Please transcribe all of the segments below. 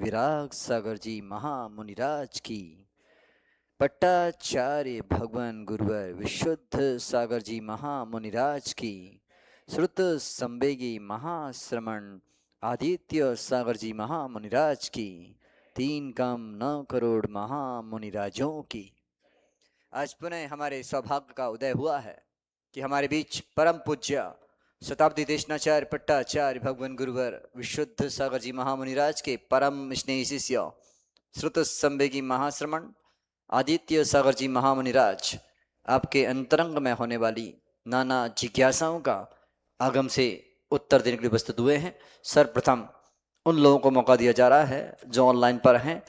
विराग सागर जी महामुनिराज की। पट्टाचार्य भगवान गुरुवर विशुद्ध सागर जी महामुनिराज की। श्रुत संवेगी महाश्रमण आदित्य सागर जी महामुनिराज की। 3,9 करोड़ महामुनिराजों की। आज पुनः हमारे सौभाग्य का उदय हुआ है कि हमारे बीच परम पूज्य शताब्दी देशनाचार्य पट्टाचार्य भगवान गुरुवर विशुद्ध सागर जी महामुनिराज के परम स्नेही शिष्य श्रुत संवेगी महाश्रमण आदित्य सागर जी महामुनिराज आपके अंतरंग में होने वाली नाना जिज्ञासाओं का आगम से उत्तर देने के लिए उपस्थित हुए हैं। सर्वप्रथम उन लोगों को मौका दिया जा रहा है जो ऑनलाइन पर हैं,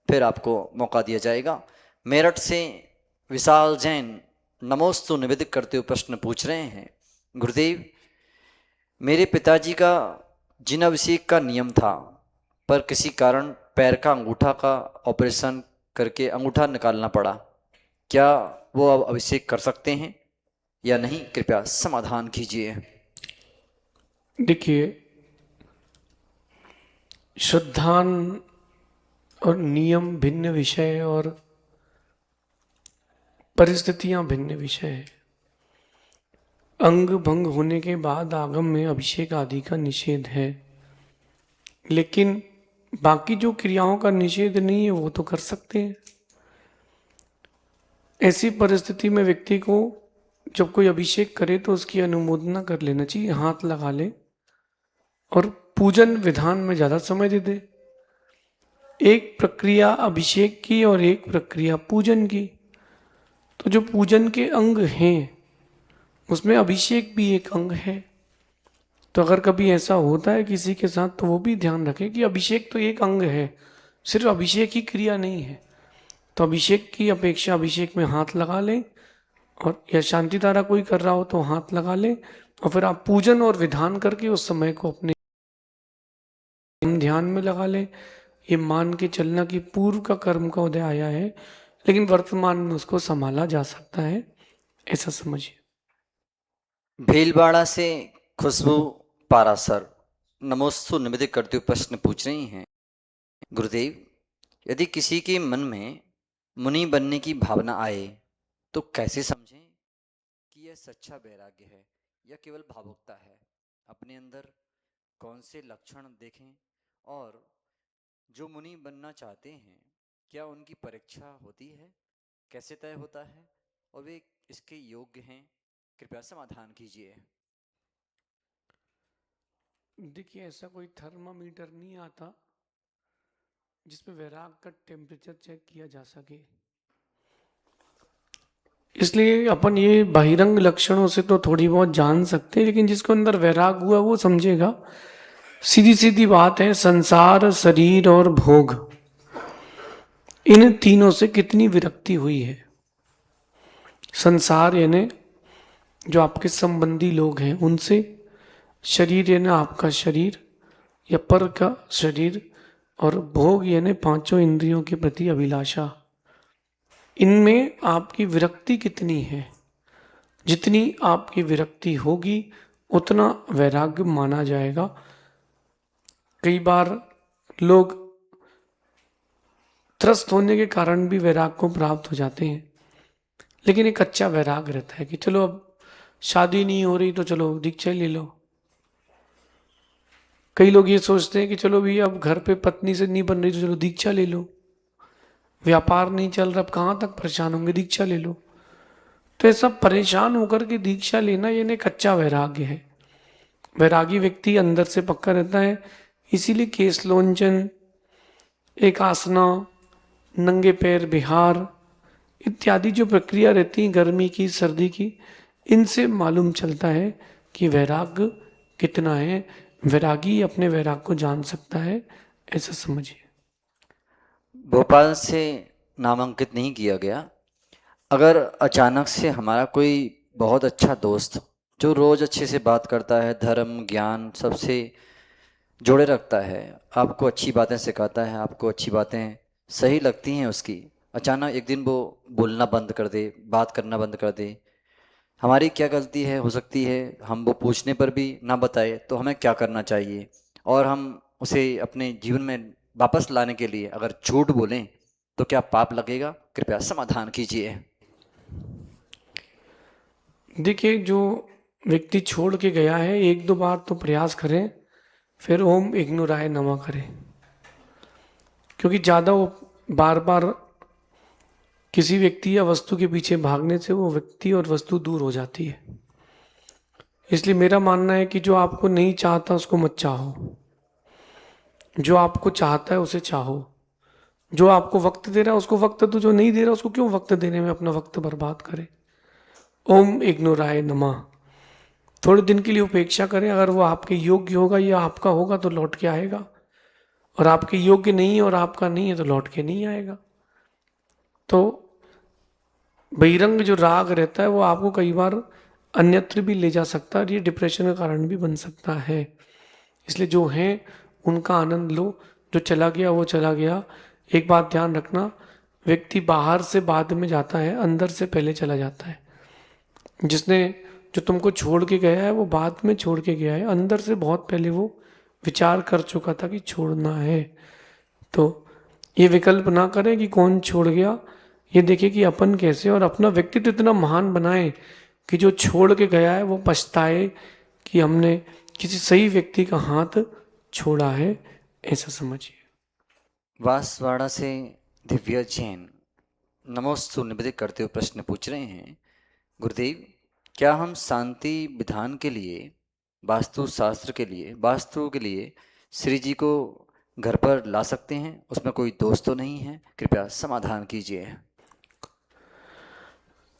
फिर आपको मौका दिया जाएगा। मेरठ से विशाल जैन नमोस्तु निवेदित करते हुए प्रश्न पूछ रहे हैं। गुरुदेव, मेरे पिताजी का जिनाभिषेक का नियम था, पर किसी कारण पैर का अंगूठा का ऑपरेशन करके अंगूठा निकालना पड़ा। क्या वो अब अभिषेक कर सकते हैं या नहीं? कृपया समाधान कीजिए। देखिए, श्रद्धान और नियम भिन्न विषय और परिस्थितियां भिन्न विषय है। अंग भंग होने के बाद आगम में अभिषेक आदि का निषेध है, लेकिन बाकी जो क्रियाओं का निषेध नहीं है वो तो कर सकते हैं। ऐसी परिस्थिति में व्यक्ति को जब कोई अभिषेक करे तो उसकी अनुमोदना कर लेना चाहिए, हाथ लगा ले और पूजन विधान में ज्यादा समय दे दे। एक प्रक्रिया अभिषेक की और एक प्रक्रिया पूजन की। तो जो पूजन के अंग हैं उसमें अभिषेक भी एक अंग है। तो अगर कभी ऐसा होता है किसी के साथ तो वो भी ध्यान रखें कि अभिषेक तो एक अंग है, सिर्फ अभिषेक ही क्रिया नहीं है। तो अभिषेक की अपेक्षा अभिषेक में हाथ लगा लें, और या शांति धारा कोई कर रहा हो तो हाथ लगा लें, और फिर आप पूजन और विधान करके उस समय को अपने ध्यान में लगा लें। ये मान के चलना कि पूर्व का कर्म का उदय आया है, लेकिन वर्तमान में उसको संभाला जा सकता है, ऐसा समझिए। भीलवाड़ा से खुशबू पारासर नमोस्तु निवेदित करते हुए प्रश्न पूछ रही हैं। गुरुदेव, यदि किसी के मन में मुनि बनने की भावना आए तो कैसे समझें कि यह सच्चा वैराग्य है या केवल भावुकता है? अपने अंदर कौन से लक्षण देखें? और जो मुनि बनना चाहते हैं, क्या उनकी परीक्षा होती है? कैसे तय होता है और वे इसके योग्य हैं? कृपया समाधान कीजिए। देखिए, ऐसा कोई थर्मामीटर नहीं आता जिसमें वैराग का टेम्परेचर चेक किया जा सके। इसलिए अपन ये बहिरंग लक्षणों से तो थोड़ी बहुत जान सकते हैं, लेकिन जिसको अंदर वैराग हुआ वो समझेगा। सीधी सीधी बात है, संसार, शरीर और भोग, इन तीनों से कितनी विरक्ति हुई है। संसार यानी जो आपके संबंधी लोग हैं उनसे, शरीर यानी आपका शरीर या पर का शरीर, और भोग यानी पांचों इंद्रियों के प्रति अभिलाषा। इनमें आपकी विरक्ति कितनी है? जितनी आपकी विरक्ति होगी उतना वैराग्य माना जाएगा। कई बार लोग त्रस्त होने के कारण भी वैराग को प्राप्त हो जाते हैं, लेकिन एक अच्छा वैराग रहता है कि चलो अब शादी नहीं हो रही तो चलो दीक्षा ले लो। कई लोग ये सोचते हैं कि चलो भैया अब घर पे पत्नी से नहीं बन रही तो चलो दीक्षा ले लो। व्यापार नहीं चल रहा, अब कहाँ तक परेशान होंगे, दीक्षा ले लो। तो ऐसा परेशान होकर के दीक्षा लेना ये एक अच्छा वैराग्य है। वैरागी व्यक्ति अंदर से पक्का रहता है। इसीलिए केश लोंचन, एक आसना, नंगे पैर बिहार इत्यादि जो प्रक्रिया रहती है गर्मी की सर्दी की, इनसे मालूम चलता है कि वैराग्य कितना है। वैरागी अपने वैराग को जान सकता है, ऐसा समझिए। भोपाल से नामांकित नहीं किया गया। अगर अचानक से हमारा कोई बहुत अच्छा दोस्त जो रोज अच्छे से बात करता है, धर्म ज्ञान सबसे जोड़े रखता है, आपको अच्छी बातें सिखाता है, आपको अच्छी बातें सही लगती हैं उसकी, अचानक एक दिन वो बोलना बंद कर दे, बात करना बंद कर दे, हमारी क्या गलती है? हो सकती है हम वो पूछने पर भी ना बताए, तो हमें क्या करना चाहिए और हम उसे अपने जीवन में वापस लाने के लिए अगर झूठ बोलें तो क्या पाप लगेगा? कृपया समाधान कीजिए। देखिए, जो व्यक्ति छोड़ के गया है, एक दो बार तो प्रयास करें, फिर ओम इग्नुराय नमः करें, क्योंकि ज़्यादा वो बार बार किसी व्यक्ति या वस्तु के पीछे भागने से वो व्यक्ति और वस्तु दूर हो जाती है। इसलिए मेरा मानना है कि जो आपको नहीं चाहता उसको मत चाहो, जो आपको चाहता है उसे चाहो, जो आपको वक्त दे रहा है उसको वक्त दो, जो नहीं दे रहा उसको क्यों वक्त देने में अपना वक्त बर्बाद करे। ओम इग्नुराय नमः। थोड़े दिन के लिए उपेक्षा करें, अगर वो आपके योग्य होगा या आपका होगा तो लौट के आएगा, और आपके योग्य नहीं है और आपका नहीं है तो लौट के नहीं आएगा। तो बहिरंग जो राग रहता है वो आपको कई बार अन्यत्र भी ले जा सकता है और ये डिप्रेशन का कारण भी बन सकता है। इसलिए जो है उनका आनंद लो, जो चला गया वो चला गया। एक बात ध्यान रखना, व्यक्ति बाहर से बाद में जाता है, अंदर से पहले चला जाता है। जिसने जो तुमको छोड़ के गया है वो बाद में छोड़ के गया है, अंदर से बहुत पहले वो विचार कर चुका था कि छोड़ना है। तो ये विकल्प ना करें कि कौन छोड़ गया, ये देखें कि अपन कैसे, और अपना व्यक्तित्व इतना महान बनाए कि जो छोड़ के गया है वो पछताए कि हमने किसी सही व्यक्ति का हाथ छोड़ा है, ऐसा समझिए। वासवाड़ा से दिव्या जैन नमोस्तु निवेदित करते हुए प्रश्न पूछ रहे हैं, गुरुदेव, क्या हम शांति विधान के लिए, वास्तु शास्त्र के लिए, वास्तु के लिए श्री जी को घर पर ला सकते हैं? उसमें कोई दोष तो नहीं है? कृपया समाधान कीजिए।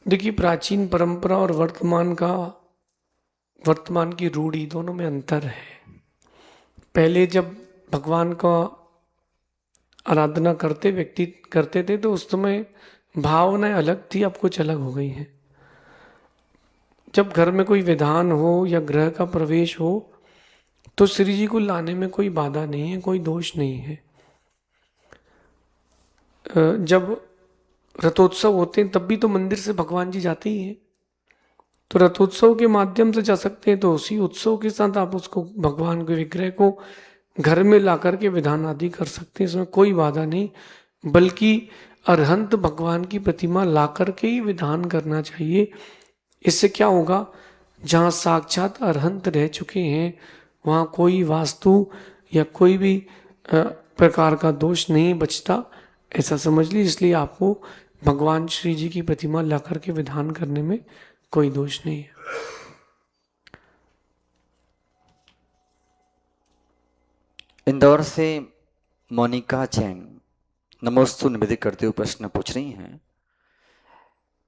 देखिए, प्राचीन परंपरा और वर्तमान की रूढ़ी दोनों में अंतर है। पहले जब भगवान का आराधना व्यक्ति करते थे तो उस समय भावनाएं अलग थी, अब कुछ अलग हो गई हैं। जब घर में कोई विधान हो या गृह का प्रवेश हो तो श्री जी को लाने में कोई बाधा नहीं है, कोई दोष नहीं है। जब रथोत्सव होते हैं तब भी तो मंदिर से भगवान जी जाते ही हैं, तो रथोत्सव के माध्यम से जा सकते हैं, तो उसी उत्सव के साथ आप उसको, भगवान के विग्रह को घर में ला करके विधान आदि कर सकते हैं, इसमें कोई बाधा नहीं। बल्कि अरहंत भगवान की प्रतिमा ला करके ही विधान करना चाहिए। इससे क्या होगा, जहाँ साक्षात अरहंत रह चुके हैं वहाँ कोई वास्तु या कोई भी प्रकार का दोष नहीं बचता, ऐसा समझ लीजिए। इसलिए आपको भगवान श्री जी की प्रतिमा ला करके विधान करने में कोई दोष नहीं है। इंदौर से मोनिका जैन नमोस्तु निवेदित करते हुए प्रश्न पूछ रही हैं,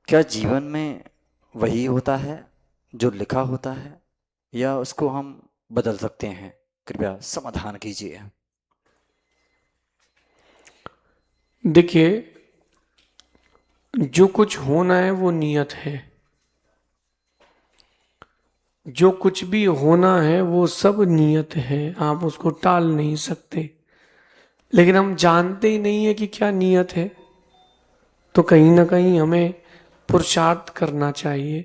क्या जीवन में वही होता है जो लिखा होता है या उसको हम बदल सकते हैं? कृपया समाधान कीजिए। देखिए, जो कुछ होना है वो नियत है, जो कुछ भी होना है वो सब नियत है, आप उसको टाल नहीं सकते। लेकिन हम जानते ही नहीं है कि क्या नियत है, तो कहीं ना कहीं हमें पुरुषार्थ करना चाहिए।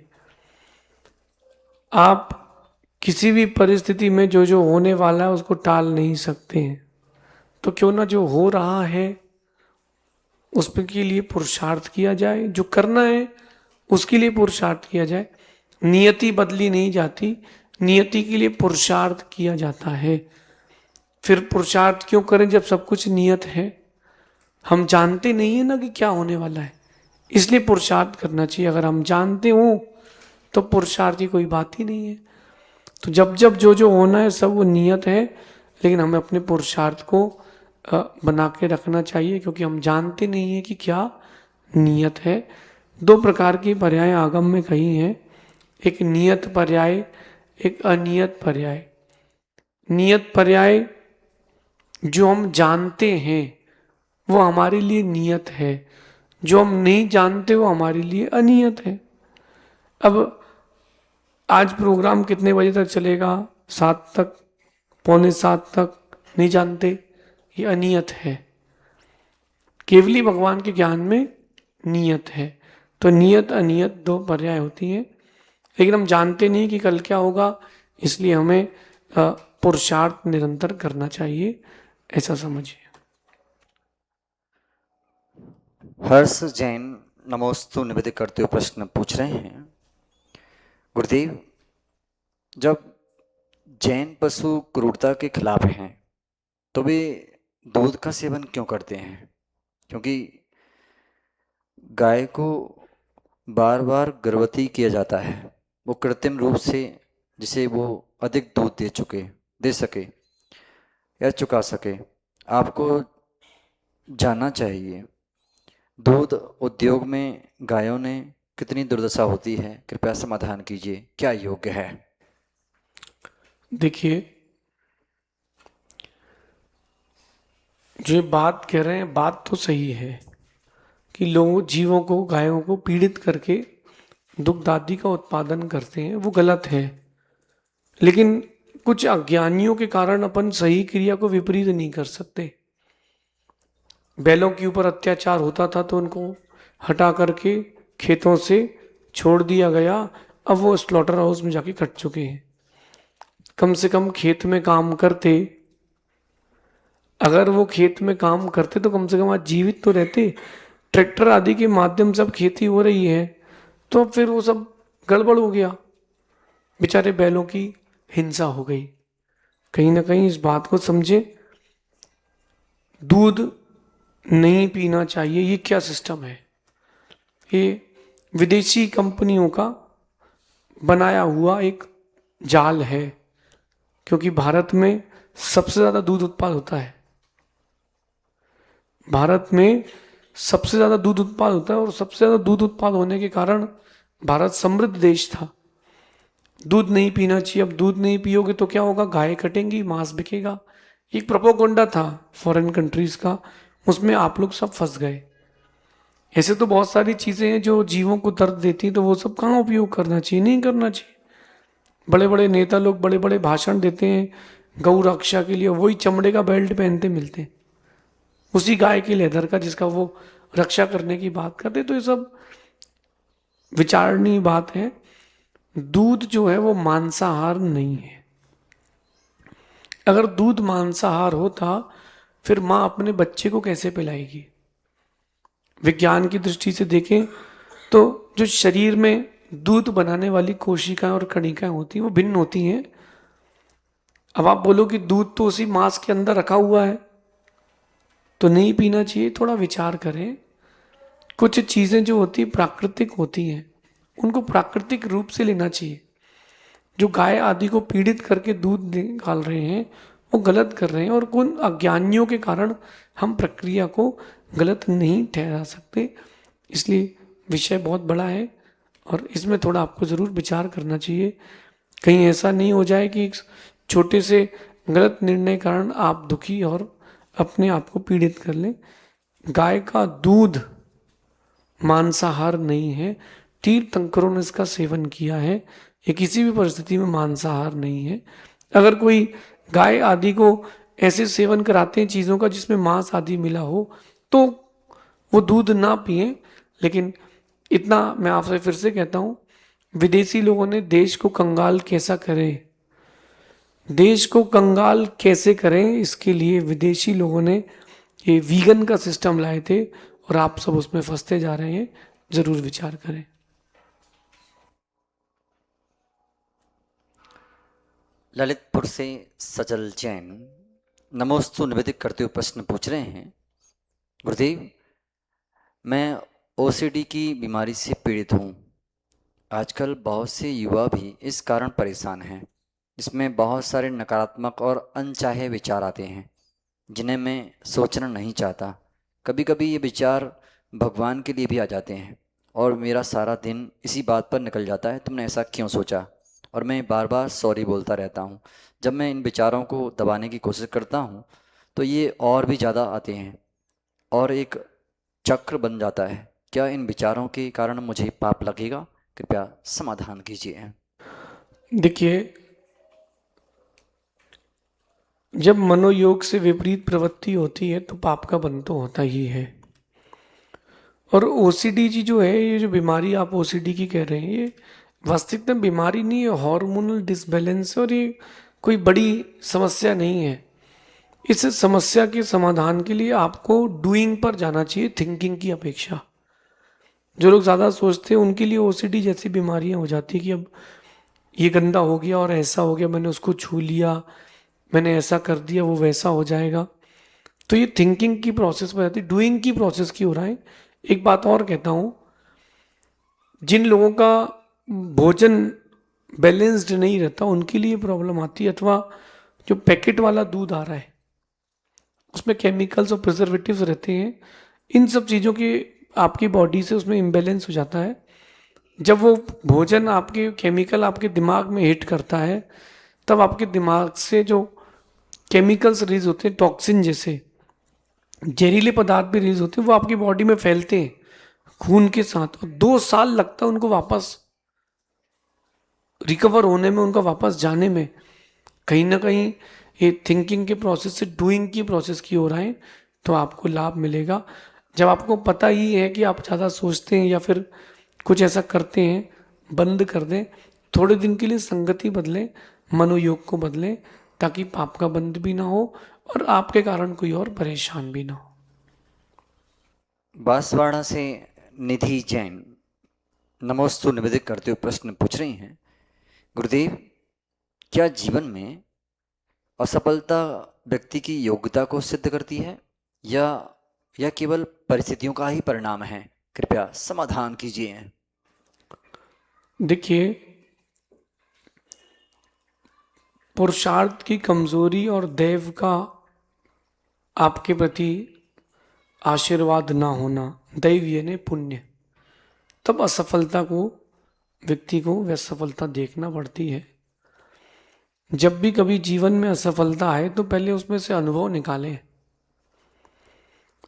आप किसी भी परिस्थिति में जो जो होने वाला है उसको टाल नहीं सकते हैं, तो क्यों ना जो हो रहा है उसके लिए पुरुषार्थ किया जाए, जो करना है उसके लिए पुरुषार्थ किया जाए। नियति बदली नहीं जाती, नियति के लिए पुरुषार्थ किया जाता है। फिर पुरुषार्थ क्यों करें जब सब कुछ नियत है? हम जानते नहीं है ना कि क्या होने वाला है, इसलिए पुरुषार्थ करना चाहिए। अगर हम जानते हो तो पुरुषार्थ की कोई बात ही नहीं है। तो जब जब जो जो होना है सब वो नियत है, लेकिन हमें अपने पुरुषार्थ को बना के रखना चाहिए, क्योंकि हम जानते नहीं है कि क्या नियत है। दो प्रकार की पर्याय आगम में कही हैं, एक नियत पर्याय, एक अनियत पर्याय। नियत पर्याय जो हम जानते हैं वो हमारे लिए नियत है, जो हम नहीं जानते वो हमारे लिए अनियत है। अब आज प्रोग्राम कितने बजे तक चलेगा, 7 तक, पौने 7 तक, नहीं जानते, ये अनियत है। केवली भगवान के ज्ञान में नियत है। तो नियत अनियत दो पर्याय होती हैं, लेकिन हम जानते नहीं कि कल क्या होगा, इसलिए हमें पुरुषार्थ निरंतर करना चाहिए, ऐसा समझिए। हर्ष जैन नमोस्तु निवेदित करते हुए प्रश्न पूछ रहे हैं, गुरुदेव, जब जैन पशु क्रूरता के खिलाफ हैं तो वे दूध का सेवन क्यों करते हैं? क्योंकि गाय को बार बार गर्भवती किया जाता है, वो कृत्रिम रूप से, जिसे वो अधिक दूध दे सके या चुका सके। आपको जानना चाहिए दूध उद्योग में गायों ने कितनी दुर्दशा होती है, कृपया समाधान कीजिए, क्या योग्य है? देखिए, जो बात कह रहे हैं बात तो सही है कि लोग जीवों को, गायों को पीड़ित करके दुग्ध आदि का उत्पादन करते हैं, वो गलत है। लेकिन कुछ अज्ञानियों के कारण अपन सही क्रिया को विपरीत नहीं कर सकते। बैलों के ऊपर अत्याचार होता था तो उनको हटा करके खेतों से छोड़ दिया गया, अब वो स्लॉटर हाउस में जाके कट चुके हैं। कम से कम खेत में काम करते, अगर वो खेत में काम करते तो कम से कम आज जीवित तो रहते। ट्रैक्टर आदि के माध्यम से अब खेती हो रही है तो अब फिर वो सब गड़बड़ हो गया, बेचारे बैलों की हिंसा हो गई। कहीं ना कहीं इस बात को समझे, दूध नहीं पीना चाहिए। ये क्या सिस्टम है? ये विदेशी कंपनियों का बनाया हुआ एक जाल है, क्योंकि भारत में सबसे ज़्यादा दूध उत्पाद होता है। भारत में सबसे ज़्यादा दूध उत्पाद होता है और सबसे ज़्यादा दूध उत्पाद होने के कारण भारत समृद्ध देश था। दूध नहीं पीना चाहिए। अब दूध नहीं पियोगे तो क्या होगा? गाय कटेंगी, मांस बिकेगा। एक प्रोपोगंडा था फॉरेन कंट्रीज का, उसमें आप लोग सब फंस गए। ऐसे तो बहुत सारी चीज़ें हैं जो जीवों को दर्द देती हैं, तो वो सब कहाँ उपयोग करना चाहिए? नहीं करना चाहिए। बड़े बड़े नेता लोग बड़े बड़े भाषण देते हैं गौ रक्षा के लिए, वही चमड़े का बेल्ट पहनते मिलते हैं, उसी गाय के लेदर का जिसका वो रक्षा करने की बात करते। तो ये सब विचारणीय बात है। दूध जो है वो मांसाहार नहीं है। अगर दूध मांसाहार होता फिर माँ अपने बच्चे को कैसे पिलाएगी? विज्ञान की दृष्टि से देखें तो जो शरीर में दूध बनाने वाली कोशिकाएं और कणिकाएं होती हैं वो भिन्न होती हैं। अब आप बोलो कि दूध तो उसी मांस के अंदर रखा हुआ है तो नहीं पीना चाहिए। थोड़ा विचार करें। कुछ चीज़ें जो होती प्राकृतिक होती हैं उनको प्राकृतिक रूप से लेना चाहिए। जो गाय आदि को पीड़ित करके दूध निकाल रहे हैं वो गलत कर रहे हैं, और उन अज्ञानियों के कारण हम प्रक्रिया को गलत नहीं ठहरा सकते। इसलिए विषय बहुत बड़ा है और इसमें थोड़ा आपको ज़रूर विचार करना चाहिए। कहीं ऐसा नहीं हो जाए कि छोटे से गलत निर्णय के कारण आप दुखी और अपने आप को पीड़ित कर लें। गाय का दूध मांसाहार नहीं है। तीर्थंकरों ने इसका सेवन किया है। ये किसी भी परिस्थिति में मांसाहार नहीं है। अगर कोई गाय आदि को ऐसे सेवन कराते हैं चीज़ों का जिसमें मांस आदि मिला हो तो वो दूध ना पिए। लेकिन इतना मैं आपसे फिर से कहता हूँ, विदेशी लोगों ने देश को कंगाल कैसा करें, देश को कंगाल कैसे करें, इसके लिए विदेशी लोगों ने ये वीगन का सिस्टम लाए थे और आप सब उसमें फंसते जा रहे हैं। जरूर विचार करें। ललितपुर से सजल जैन नमोस्तु निवेदित करते हुए प्रश्न पूछ रहे हैं, गुरुदेव, मैं ओसीडी की बीमारी से पीड़ित हूँ। आजकल बहुत से युवा भी इस कारण परेशान हैं, जिसमें बहुत सारे नकारात्मक और अनचाहे विचार आते हैं जिन्हें मैं सोचना नहीं चाहता। कभी कभी ये विचार भगवान के लिए भी आ जाते हैं और मेरा सारा दिन इसी बात पर निकल जाता है, तुमने ऐसा क्यों सोचा? और मैं बार बार सॉरी बोलता रहता हूँ। जब मैं इन विचारों को दबाने की कोशिश करता हूँ तो ये और भी ज़्यादा आते हैं और एक चक्र बन जाता है। क्या इन विचारों के कारण मुझे पाप लगेगा? कृपया समाधान कीजिए। देखिए, जब मनोयोग से विपरीत प्रवृत्ति होती है तो पाप का बंध तो होता ही है। और ओसीडी जी जो है, ये जो बीमारी आप ओसीडी की कह रहे हैं, ये वास्तविकता बीमारी नहीं है, हार्मोनल डिसबैलेंस, और ये कोई बड़ी समस्या नहीं है। इस समस्या के समाधान के लिए आपको डूइंग पर जाना चाहिए, थिंकिंग की अपेक्षा। जो लोग ज़्यादा सोचते हैं उनके लिए ओसीडी जैसी बीमारियां हो जाती है कि अब ये गंदा हो गया और ऐसा हो गया, मैंने उसको छू लिया, मैंने ऐसा कर दिया, वो वैसा हो जाएगा। तो ये थिंकिंग की प्रोसेस में जाती है, डूइंग की प्रोसेस की हो रहा है। एक बात और कहता हूँ, जिन लोगों का भोजन बैलेंस्ड नहीं रहता उनके लिए प्रॉब्लम आती है, अथवा जो पैकेट वाला दूध आ रहा है उसमें केमिकल्स और प्रिजर्वेटिव्स रहते हैं, इन सब चीज़ों की आपकी बॉडी से उसमें इम्बैलेंस हो जाता है। जब वो भोजन आपके केमिकल आपके दिमाग में हिट करता है, तब आपके दिमाग से जो केमिकल्स रिलीज होते हैं, टॉक्सिन जैसे जहरीले पदार्थ भी रिलीज होते हैं, वो आपकी बॉडी में फैलते हैं खून के साथ, और 2 साल लगता है उनको वापस रिकवर होने में, उनका वापस जाने में। कहीं ना कहीं ये थिंकिंग के प्रोसेस से डूइंग की प्रोसेस की हो रहा है, तो आपको लाभ मिलेगा। जब आपको पता ही है कि आप ज़्यादा सोचते हैं या फिर कुछ ऐसा करते हैं, बंद कर दें, थोड़े दिन के लिए संगति बदलें, मनोयोग को बदलें, ताकि पाप का बंध भी ना हो और आपके कारण कोई और परेशान भी ना हो। बांसवाड़ा से निधि जैन नमोस्तु निवेदित करते हुए प्रश्न पूछ रही हैं, गुरुदेव, क्या जीवन में असफलता व्यक्ति की योग्यता को सिद्ध करती है या यह केवल परिस्थितियों का ही परिणाम है? कृपया समाधान कीजिए। देखिए, पुरुषार्थ की कमजोरी और दैव का आपके प्रति आशीर्वाद ना होना, दैव यानी पुण्य, तब असफलता को व्यक्ति को वह सफलता देखना पड़ती है। जब भी कभी जीवन में असफलता आए तो पहले उसमें से अनुभव निकालें।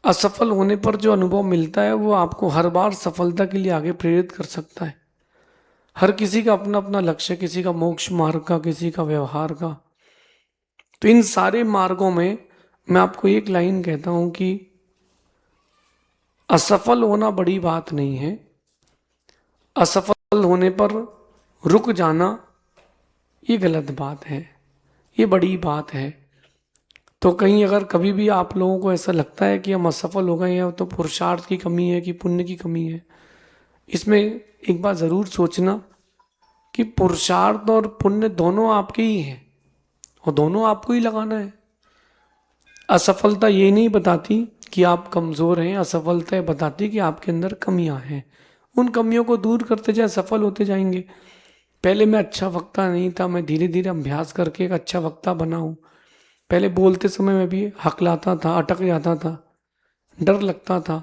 असफल होने पर जो अनुभव मिलता है वो आपको हर बार सफलता के लिए आगे प्रेरित कर सकता है। हर किसी का अपना अपना लक्ष्य, किसी का मोक्ष मार्ग का, किसी का व्यवहार का। तो इन सारे मार्गों में मैं आपको एक लाइन कहता हूं कि असफल होना बड़ी बात नहीं है, असफल होने पर रुक जाना ये गलत बात है, ये बड़ी बात है। तो कहीं अगर कभी भी आप लोगों को ऐसा लगता है कि हम असफल हो गए हैं, तो पुरुषार्थ की कमी है कि पुण्य की कमी है, इसमें एक बात ज़रूर सोचना कि पुरुषार्थ और पुण्य दोनों आपके ही हैं और दोनों आपको ही लगाना है। असफलता ये नहीं बताती कि आप कमज़ोर हैं, असफलता बताती कि आपके अंदर कमियां हैं। उन कमियों को दूर करते जाए, सफल होते जाएंगे। पहले मैं अच्छा वक्ता नहीं था, मैं धीरे धीरे अभ्यास करके एक अच्छा वक्ता बना हूँ। पहले बोलते समय मैं भी हकलाता था, अटक जाता था, डर लगता था।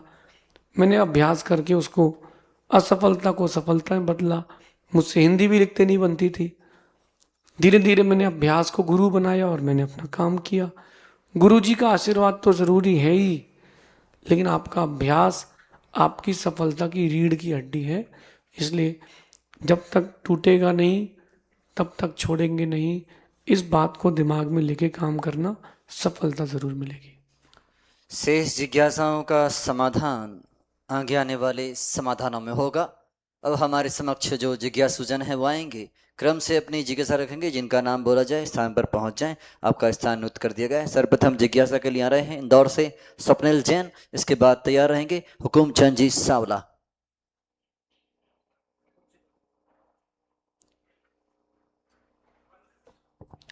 मैंने अभ्यास करके उसको, असफलता को सफलता में बदला। मुझसे हिंदी भी लिखते नहीं बनती थी। धीरे धीरे मैंने अभ्यास को गुरु बनाया और मैंने अपना काम किया। गुरु जी का आशीर्वाद तो ज़रूरी है ही, लेकिन आपका अभ्यास आपकी सफलता की रीढ़ की हड्डी है। इसलिए जब तक टूटेगा नहीं तब तक छोड़ेंगे नहीं। इस बात को दिमाग में लेके काम करना, सफलता ज़रूर मिलेगी। शेष जिज्ञासाओं का समाधान आगे आने वाले समाधानों में होगा। अब हमारे समक्ष जो जिज्ञासुजन है वो आएंगे, क्रम से अपनी जिज्ञासा रखेंगे। जिनका नाम बोला जाए स्थान पर पहुंच जाएं, आपका स्थान नियुक्त कर दिया गया है। सर्वप्रथम जिज्ञासा के लिए आ रहे हैं इंदौर से स्वप्निल जैन, इसके बाद तैयार रहेंगे हुकुम चंद जी सावला।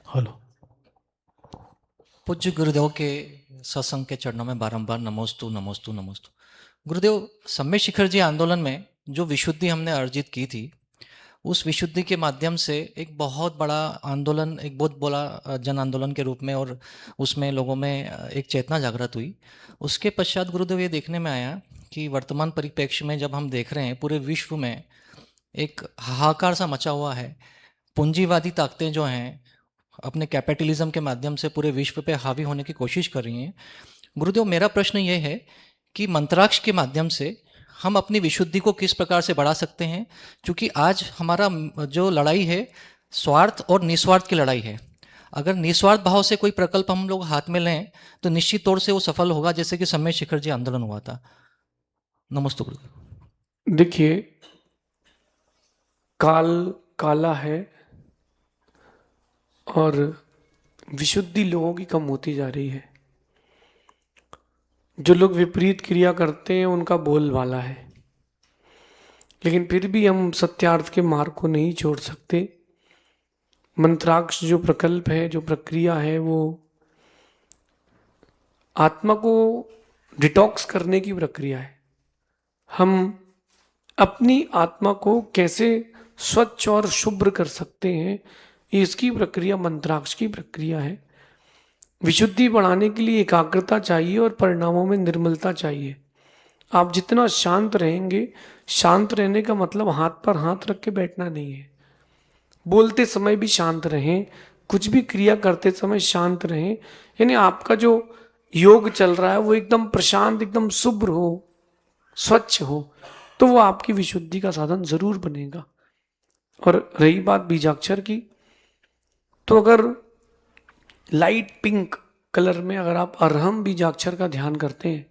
हेलो। पूज्य गुरुदेव के सत्संग के चरणों में बारंबार नमोस्तु नमोस्तु नमोस्तु। गुरुदेव, सम्य शिखर जी आंदोलन में जो विशुद्धि हमने अर्जित की थी, उस विशुद्धि के माध्यम से एक बहुत बड़ा आंदोलन, एक बहुत बड़ा जन आंदोलन के रूप में, और उसमें लोगों में एक चेतना जागृत हुई। उसके पश्चात गुरुदेव ये देखने में आया कि वर्तमान परिप्रेक्ष्य में जब हम देख रहे हैं पूरे विश्व में एक हाहाकार सा मचा हुआ है। पूंजीवादी ताकतें जो हैं अपने कैपिटलिज्म के माध्यम से पूरे विश्व पे हावी होने की कोशिश कर रही हैं। गुरुदेव, मेरा प्रश्न ये है कि मंत्राक्ष के माध्यम से हम अपनी विशुद्धि को किस प्रकार से बढ़ा सकते हैं, क्योंकि आज हमारा जो लड़ाई है स्वार्थ और निस्वार्थ की लड़ाई है। अगर निस्वार्थ भाव से कोई प्रकल्प हम लोग हाथ में लें तो निश्चित तौर से वो सफल होगा, जैसे कि सम्य शिखर जी आंदोलन हुआ था। नमस्ते गुरुदेव। देखिए, काल काला है और विशुद्धि लोगों की कम होती जा रही है। जो लोग विपरीत क्रिया करते हैं उनका बोलबाला है, लेकिन फिर भी हम सत्यार्थ के मार्ग को नहीं छोड़ सकते। मंत्राक्ष जो प्रकल्प है, जो प्रक्रिया है, वो आत्मा को डिटॉक्स करने की प्रक्रिया है। हम अपनी आत्मा को कैसे स्वच्छ और शुभ्र कर सकते हैं, इसकी प्रक्रिया मंत्राक्ष की प्रक्रिया है। विशुद्धि बढ़ाने के लिए एकाग्रता चाहिए और परिणामों में निर्मलता चाहिए। आप जितना शांत रहेंगे, शांत रहने का मतलब हाथ पर हाथ रख के बैठना नहीं है। बोलते समय भी शांत रहें, कुछ भी क्रिया करते समय शांत रहें, यानी आपका जो योग चल रहा है वो एकदम प्रशांत, एकदम शुभ्र हो, स्वच्छ हो, तो वो आपकी विशुद्धि का साधन जरूर बनेगा। और रही बात बीजाक्षर की, तो अगर लाइट पिंक कलर में अगर आप अरहम बीजाक्षर का ध्यान करते हैं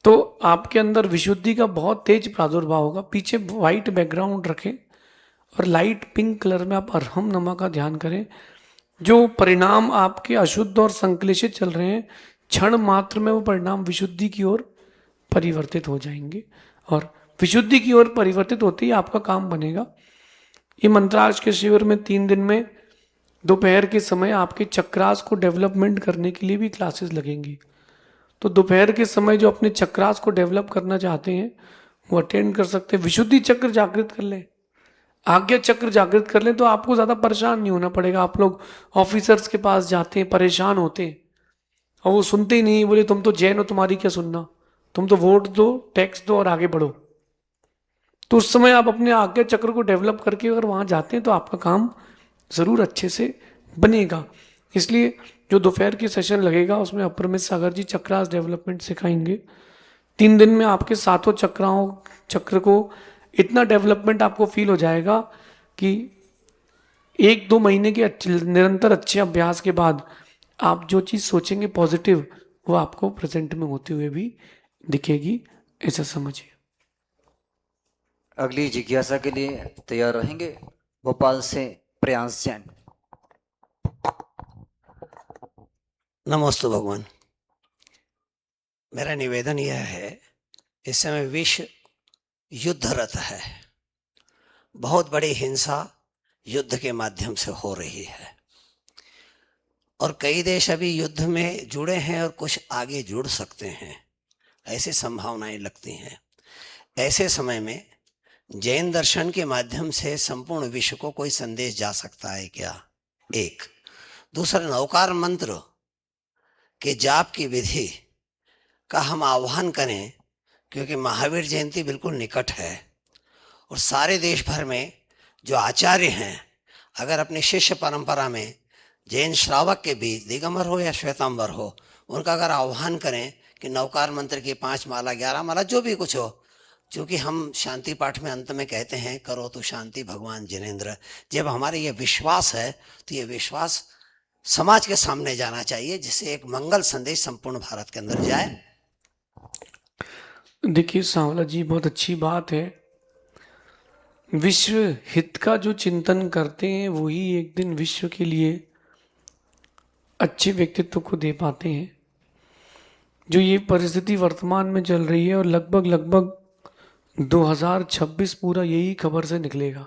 तो आपके अंदर विशुद्धि का बहुत तेज प्रादुर्भाव होगा। पीछे व्हाइट बैकग्राउंड रखें और लाइट पिंक कलर में आप अरहम नमा का ध्यान करें। जो परिणाम आपके अशुद्ध और संक्लेशित चल रहे हैं, क्षण मात्र में वो परिणाम विशुद्धि की ओर परिवर्तित हो जाएंगे, और विशुद्धि की ओर परिवर्तित होते ही आपका काम बनेगा। ये मंत्राक्ष के शिविर में 3 दिन में दोपहर के समय आपके चक्रास को डेवलपमेंट करने के लिए भी क्लासेस लगेंगी। तो दोपहर के समय जो अपने चक्रास को डेवलप करना चाहते हैं वो अटेंड कर सकते हैं। विशुद्धि चक्र जागृत कर लें, आज्ञा चक्र जागृत कर लें, तो आपको ज़्यादा परेशान नहीं होना पड़ेगा। आप लोग ऑफिसर्स के पास जाते हैं, परेशान होते हैं, और वो सुनते ही नहीं, बोले तुम तो जैन हो, तुम्हारी क्या सुनना, तुम तो वोट दो, टैक्स दो और आगे बढ़ो। तो उस समय आप अपने आज्ञा चक्र को डेवलप करके अगर वहाँ जाते हैं तो आपका काम ज़रूर अच्छे से बनेगा। इसलिए जो दोपहर की सेशन लगेगा उसमें अपरमित सागर जी चक्रास डेवलपमेंट सिखाएंगे। 3 दिन में आपके 7 चक्र को इतना डेवलपमेंट आपको फील हो जाएगा कि 1-2 महीने के निरंतर अच्छे अभ्यास के बाद आप जो चीज़ सोचेंगे पॉजिटिव, वो आपको प्रेजेंट में होते हुए भी दिखेगी, ऐसा समझिए। अगली जिज्ञासा के लिए तैयार रहेंगे। भोपाल से प्रयांश जैन। नमस्ते भगवान। मेरा निवेदन यह है, इस समय विश्व युद्धरत है, बहुत बड़ी हिंसा युद्ध के माध्यम से हो रही है, और कई देश अभी युद्ध में जुड़े हैं और कुछ आगे जुड़ सकते हैं, ऐसी संभावनाएं लगती हैं। ऐसे समय में जैन दर्शन के माध्यम से संपूर्ण विश्व को कोई संदेश जा सकता है क्या? एक। दूसरा, नवकार मंत्र के जाप की विधि का हम आह्वान करें, क्योंकि महावीर जयंती बिल्कुल निकट है, और सारे देश भर में जो आचार्य हैं, अगर अपनी शिष्य परंपरा में जैन श्रावक के बीच दिगंबर हो या श्वेतांबर हो, उनका अगर आह्वान करें कि नवकार मंत्र की 5 माला 11 माला जो भी कुछ हो, क्योंकि हम शांति पाठ में अंत में कहते हैं करो तो शांति भगवान जिनेन्द्र। जब हमारे ये विश्वास है तो ये विश्वास समाज के सामने जाना चाहिए, जिससे एक मंगल संदेश संपूर्ण भारत के अंदर जाए। देखिए सांवला जी, बहुत अच्छी बात है। विश्व हित का जो चिंतन करते हैं वही एक दिन विश्व के लिए अच्छे व्यक्तित्व को दे पाते हैं। जो ये परिस्थिति वर्तमान में चल रही है, और लगभग 2026 पूरा यही खबर से निकलेगा।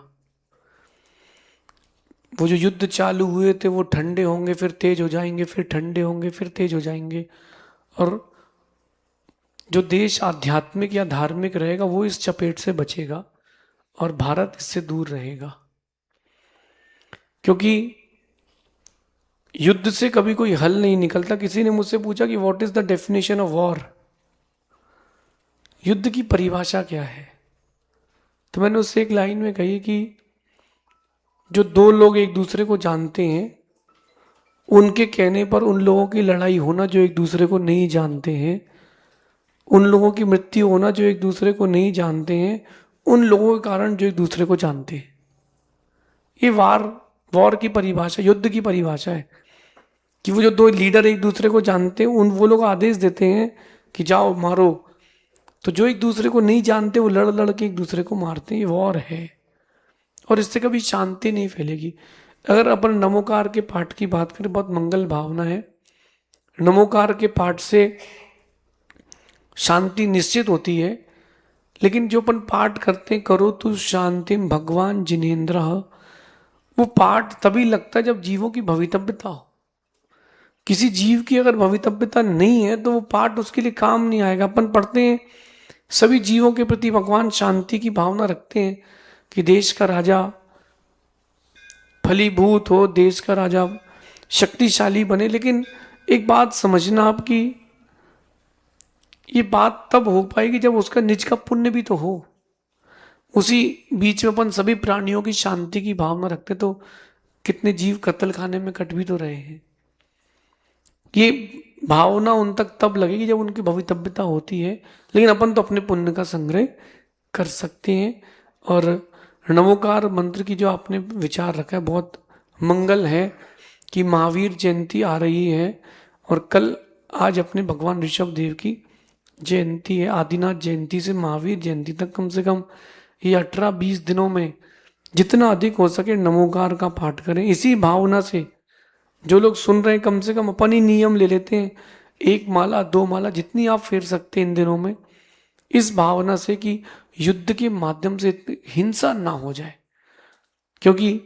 वो जो युद्ध चालू हुए थे वो ठंडे होंगे फिर तेज हो जाएंगे, फिर ठंडे होंगे फिर तेज हो जाएंगे, और जो देश आध्यात्मिक या धार्मिक रहेगा वो इस चपेट से बचेगा और भारत इससे दूर रहेगा। क्योंकि युद्ध से कभी कोई हल नहीं निकलता। किसी ने मुझसे पूछा कि what is the definition of war, युद्ध की परिभाषा क्या है? तो मैंने उससे एक लाइन में कही कि जो 2 लोग एक दूसरे को जानते हैं, उनके कहने पर उन लोगों की लड़ाई होना जो एक दूसरे को नहीं जानते हैं, उन लोगों की मृत्यु होना जो एक दूसरे को नहीं जानते हैं, उन लोगों के कारण जो एक दूसरे को जानते हैं। ये वॉर की परिभाषा, युद्ध की परिभाषा है कि वो जो 2 लीडर एक दूसरे को जानते हैं, वो लोग आदेश देते हैं कि जाओ मारो, तो जो एक दूसरे को नहीं जानते वो लड़ के एक दूसरे को मारते हैं। ये वॉर है, और इससे कभी शांति नहीं फैलेगी। अगर अपन नमोकार के पाठ की बात करें, बहुत मंगल भावना है। नमोकार के पाठ से शांति निश्चित होती है। लेकिन जो अपन पाठ करते हैं, करो तू शांतिम भगवान जिनेन्द्र, वो पाठ तभी लगता है जब जीवों की भवितव्यता हो। किसी जीव की अगर भवितव्यता नहीं है तो वो पाठ उसके लिए काम नहीं आएगा। अपन पढ़ते हैं सभी जीवों के प्रति भगवान शांति की भावना रखते हैं कि देश का राजा फलीभूत हो, देश का राजा शक्तिशाली बने। लेकिन एक बात समझना आपकी, ये बात तब हो पाएगी जब उसका निज का पुण्य भी तो हो। उसी बीच में अपन सभी प्राणियों की शांति की भावना रखते तो कितने जीव कत्ल खाने में कट भी तो रहे हैं। ये भावना उन तक तब लगेगी जब उनकी भवितव्यता होती है। लेकिन अपन तो अपने पुण्य का संग्रह कर सकते हैं। और नमोकार मंत्र की जो आपने विचार रखा है बहुत मंगल है कि महावीर जयंती आ रही है और कल आज अपने भगवान ऋषभ देव की जयंती है। आदिनाथ जयंती से महावीर जयंती तक कम से कम ये 18-20 दिनों में जितना अधिक हो सके नमोकार का पाठ करें। इसी भावना से जो लोग सुन रहे हैं कम से कम अपन ही नियम ले लेते हैं, 1 माला 2 माला जितनी आप फेर सकते हैं इन दिनों में, इस भावना से कि युद्ध के माध्यम से हिंसा ना हो जाए। क्योंकि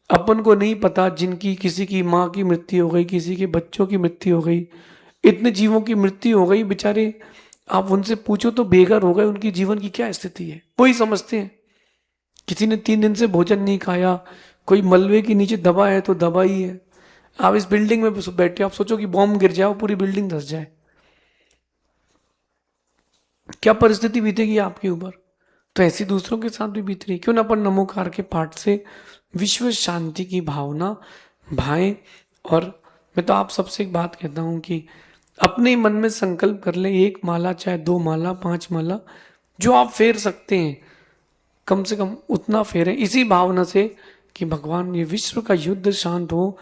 अपन को नहीं पता जिनकी किसी की माँ की मृत्यु हो गई, किसी के बच्चों की मृत्यु हो गई, इतने जीवों की मृत्यु हो गई, बेचारे आप उनसे पूछो तो बेघर हो गए, उनकी जीवन की क्या स्थिति है वही समझते हैं। किसी ने 3 दिन से भोजन नहीं खाया, कोई मलबे के नीचे दबा है तो दबा ही है। आप इस बिल्डिंग में बैठे, आप सोचो कि बॉम्ब गिर जाए, पूरी बिल्डिंग धस जाए, क्या परिस्थिति बीतेगी आपके ऊपर। तो ऐसी दूसरों के साथ भी बीत रही। क्यों ना अपन नमोकार के पाठ से विश्व शांति की भावना भाएं। और मैं तो आप सबसे एक बात कहता हूं कि अपने मन में संकल्प कर ले, 1 माला चाहे 2 माला 5 माला जो आप फेर सकते हैं कम से कम उतना फेरें, इसी भावना से कि भगवान ये विश्व का युद्ध शांत हो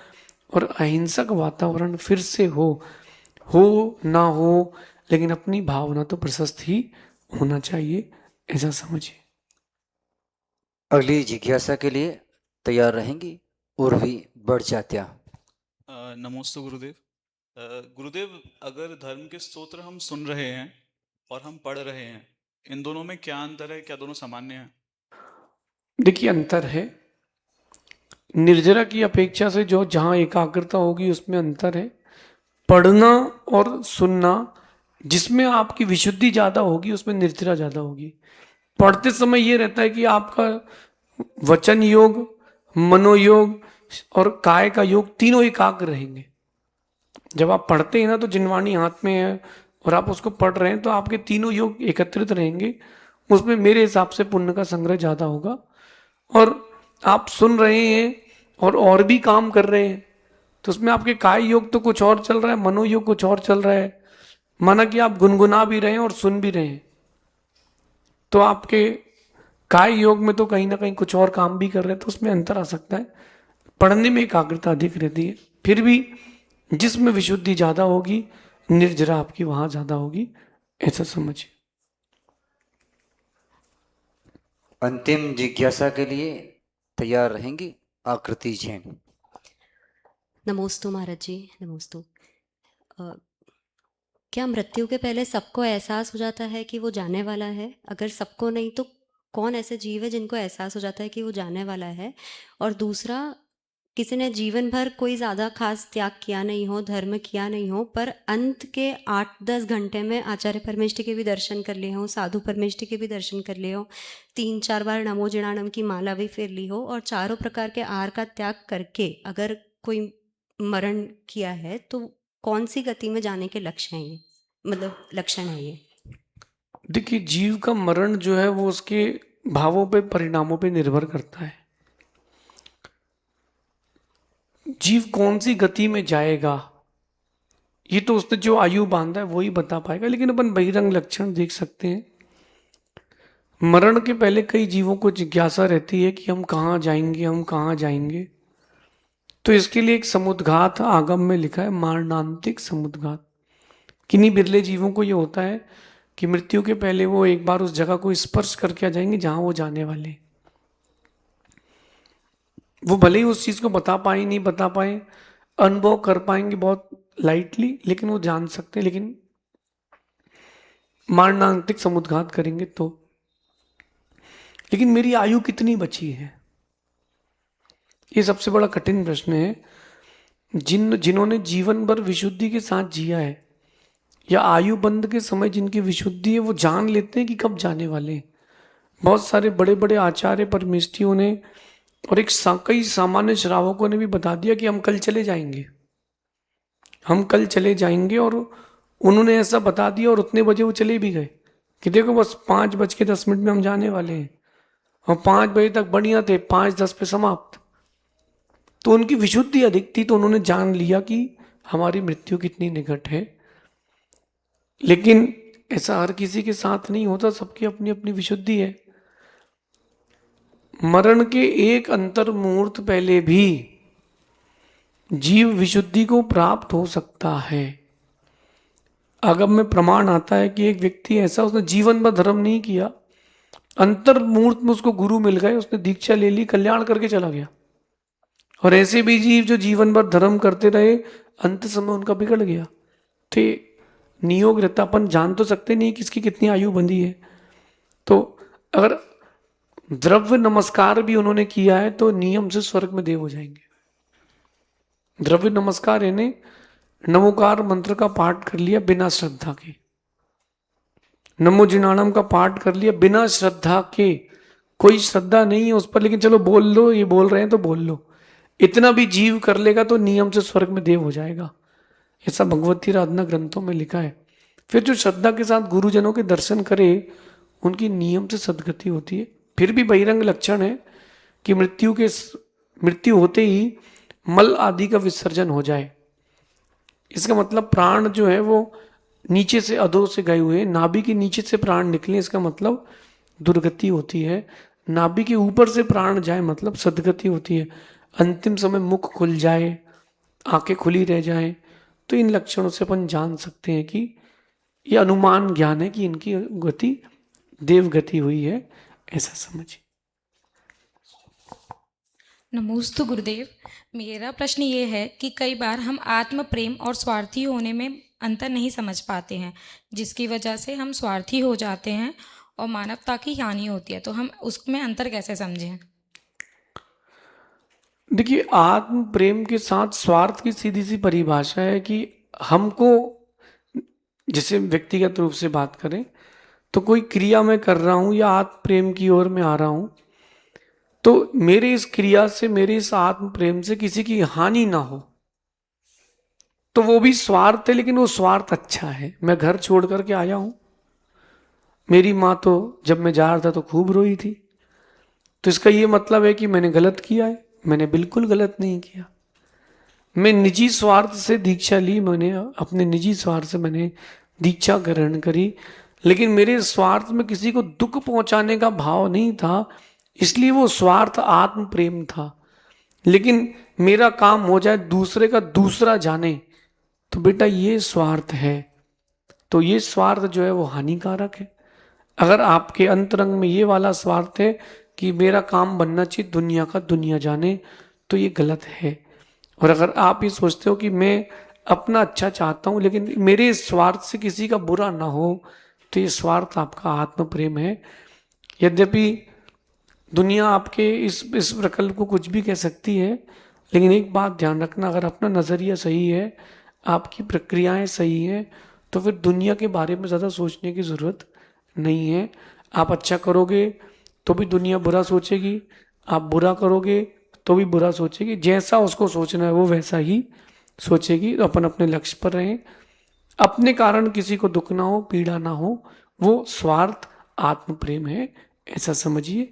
और अहिंसक वातावरण फिर से हो ना हो, लेकिन अपनी भावना तो प्रशस्त ही होना चाहिए, ऐसा समझिए। अगली जिज्ञासा के लिए तैयार रहेंगी उर्वी बढ़-जात्या। नमोस्तु गुरुदेव। गुरुदेव, अगर धर्म के स्तोत्र हम सुन रहे हैं और हम पढ़ रहे हैं, इन दोनों में क्या अंतर है? क्या दोनों सामान्य हैं? देखिए अंतर है, निर्जरा की अपेक्षा से जो जहाँ एकाग्रता होगी उसमें अंतर है। पढ़ना और सुनना जिसमें आपकी विशुद्धि ज़्यादा होगी उसमें निर्जरा ज़्यादा होगी। पढ़ते समय ये रहता है कि आपका वचन योग, मनोयोग और काय का योग तीनों एकाग्र रहेंगे। जब आप पढ़ते हैं ना तो जिनवाणी हाथ में है और आप उसको पढ़ रहे हैं तो आपके तीनों योग एकत्रित रहेंगे, उसमें मेरे हिसाब से पुण्य का संग्रह ज़्यादा होगा। और आप सुन रहे हैं और भी काम कर रहे हैं तो उसमें आपके काय योग तो कुछ और चल रहा है, मनोयोग कुछ और चल रहा है। माना कि आप गुनगुना भी रहे हैं और सुन भी रहे हैं तो आपके काय योग में तो कहीं ना कहीं कुछ और काम भी कर रहे हैं, तो उसमें अंतर आ सकता है। पढ़ने में एकाग्रता अधिक रहती है, फिर भी जिसमें विशुद्धि ज़्यादा होगी निर्जरा आपकी वहां ज़्यादा होगी, ऐसा समझिए। अंतिम जिज्ञासा के लिए तैयार रहेंगी आकृति जैन। नमोस्तु महाराज जी, नमोस्तु। क्या मृत्यु के पहले सबको एहसास हो जाता है कि वो जाने वाला है? अगर सबको नहीं तो कौन ऐसे जीव है जिनको एहसास हो जाता है कि वो जाने वाला है? और दूसरा, किसी ने जीवन भर कोई ज़्यादा खास त्याग किया नहीं हो, धर्म किया नहीं हो, पर अंत के 8-10 घंटे में आचार्य परमेष्टि के भी दर्शन कर लिए हों, साधु परमेष्टि के भी दर्शन कर लिए हो, 3-4 बार नमो जिणाणम की माला भी फेर ली हो और चारों प्रकार के आहार का त्याग करके अगर कोई मरण किया है तो कौन सी गति में जाने के लक्ष्य हैं ये, मतलब लक्षण है ये? देखिए जीव का मरण जो है वो उसके भावों पे, परिणामों पे निर्भर करता है। जीव कौन सी गति में जाएगा ये तो उसने जो आयु बांधा है वही बता पाएगा। लेकिन अपन बहिरंग लक्षण देख सकते हैं। मरण के पहले कई जीवों को जिज्ञासा रहती है कि हम कहाँ जाएंगे, हम कहाँ जाएंगे। तो इसके लिए एक समुद्घात आगम में लिखा है, मारणांतिक समुद्घात। किन्हीं बिरले जीवों को ये होता है कि मृत्यु के पहले वो एक बार उस जगह को स्पर्श करके आ जाएंगे जहां वो जाने वाले। वो भले ही उस चीज को बता पाए नहीं बता पाए, अनुभव कर पाएंगे बहुत लाइटली, लेकिन वो जान सकते हैं। लेकिन मारणांतिक समुद्घात करेंगे तो। लेकिन मेरी आयु कितनी बची है, ये सबसे बड़ा कठिन प्रश्न है। जिन्होंने जीवन भर विशुद्धि के साथ जिया है, या आयु बंद के समय जिनकी विशुद्धि है, वो जान लेते हैं कि कब जाने वाले हैं। बहुत सारे बड़े बड़े आचार्य परमेष्ठियों ने और कई सामान्य श्रावकों ने भी बता दिया कि हम कल चले जाएंगे, हम कल चले जाएंगे, और उन्होंने ऐसा बता दिया और उतने बजे वो चले भी गए कि देखो बस 5:10 में हम जाने वाले हैं, और 5 बजे तक बढ़िया थे, 5:10 पे समाप्त। तो उनकी विशुद्धि अधिक थी, तो उन्होंने जान लिया कि हमारी मृत्यु कितनी निकट है। लेकिन ऐसा हर किसी के साथ नहीं होता, सबकी अपनी अपनी विशुद्धि है। मरण के एक अंतर मुहूर्त पहले भी जीव विशुद्धि को प्राप्त हो सकता है। आगम में प्रमाण आता है कि एक व्यक्ति ऐसा, उसने जीवन भर धर्म नहीं किया, अंतर मुहूर्त में उसको गुरु मिल गए, उसने दीक्षा ले ली, कल्याण करके चला गया। और ऐसे भी जीव जो जीवन भर धर्म करते रहे, अंत समय उनका बिगड़ गया। थे नियोग रहता, अपन जान तो सकते नहीं किसकी कितनी आयु बंधी है। तो अगर द्रव्य नमस्कार भी उन्होंने किया है तो नियम से स्वर्ग में देव हो जाएंगे। द्रव्य नमस्कार यानी नमोकार मंत्र का पाठ कर लिया बिना श्रद्धा के, नमो जिनाणम का पाठ कर लिया बिना श्रद्धा के, कोई श्रद्धा नहीं है उस पर, लेकिन चलो बोल लो, ये बोल रहे हैं तो बोल लो, इतना भी जीव कर लेगा तो नियम से स्वर्ग में देव हो जाएगा। ऐसा भगवती आराधना ग्रंथों में लिखा है। फिर जो श्रद्धा के साथ गुरुजनों के दर्शन करे, उनकी नियम से सदगति होती है। फिर भी बहिरंग लक्षण है कि मृत्यु होते ही मल आदि का विसर्जन हो जाए। इसका मतलब प्राण जो है वो नीचे से अधो से गए हुए, नाभि के नीचे से प्राण निकले, इसका मतलब दुर्गति होती है। नाभि के ऊपर से प्राण जाए मतलब सदगति होती है। अंतिम समय मुख खुल जाए, आंखें खुली रह जाए, तो इन लक्षणों से अपन जान सकते हैं कि ये अनुमान ज्ञान है कि इनकी गति देवगति हुई है, ऐसा समझिए। नमोस्तु गुरुदेव। मेरा प्रश्न ये है कि कई बार हम आत्म प्रेम और स्वार्थी होने में अंतर नहीं समझ पाते हैं, जिसकी वजह से हम स्वार्थी हो जाते हैं और मानवता की हानि होती है, तो हम उसमें अंतर कैसे समझें? देखिए, आत्म प्रेम के साथ स्वार्थ की सीधी सी परिभाषा है कि हमको, जैसे व्यक्तिगत रूप से बात करें तो कोई क्रिया मैं कर रहा हूं या आत्म प्रेम की ओर मैं आ रहा हूं, तो मेरे इस क्रिया से, मेरे इस आत्म प्रेम से किसी की हानि ना हो, तो वो भी स्वार्थ है, लेकिन वो स्वार्थ अच्छा है। मैं घर छोड़ करके आया हूं, मेरी माँ तो जब मैं जा रहा था तो खूब रोई थी, तो इसका ये मतलब है कि मैंने गलत किया है? मैंने बिल्कुल गलत नहीं किया। मैं निजी स्वार्थ से दीक्षा ली, मैंने अपने निजी स्वार्थ से मैंने दीक्षा ग्रहण करी, लेकिन मेरे स्वार्थ में किसी को दुख पहुंचाने का भाव नहीं था, इसलिए वो स्वार्थ आत्म प्रेम था। लेकिन मेरा काम हो जाए, दूसरे का दूसरा जाने, तो बेटा ये स्वार्थ है। तो ये स्वार्थ जो है वो हानिकारक है। अगर आपके अंतरंग में ये वाला स्वार्थ है कि मेरा काम बनना चाहिए दुनिया का, दुनिया जाने, तो ये गलत है। और अगर आप ये सोचते हो कि मैं अपना अच्छा चाहता हूँ लेकिन मेरे स्वार्थ से किसी का बुरा ना हो, तो ये स्वार्थ आपका आत्म प्रेम है। यद्यपि दुनिया आपके इस प्रकल्प को कुछ भी कह सकती है, लेकिन एक बात ध्यान रखना, अगर अपना नज़रिया सही है, आपकी प्रक्रियाएं सही हैं, तो फिर दुनिया के बारे में ज़्यादा सोचने की ज़रूरत नहीं है। आप अच्छा करोगे तो भी दुनिया बुरा सोचेगी, आप बुरा करोगे तो भी बुरा सोचेगी। जैसा उसको सोचना है वो वैसा ही सोचेगी। तो अपन अपने लक्ष्य पर रहें, अपने कारण किसी को दुख ना हो, पीड़ा ना हो, वो स्वार्थ आत्म प्रेम है, ऐसा समझिए।